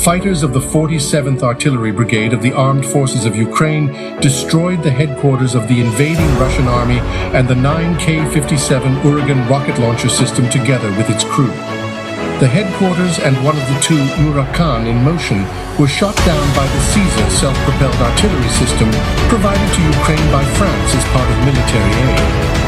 fighters of the 47th Artillery Brigade of the Armed Forces of Ukraine destroyed the headquarters of the invading Russian army and the 9K-57 Uragan rocket launcher system together with its crew. The headquarters and one of the two Uraqan in motion were shot down by the Caesar self-propelled artillery system provided to Ukraine by France as part of military aid.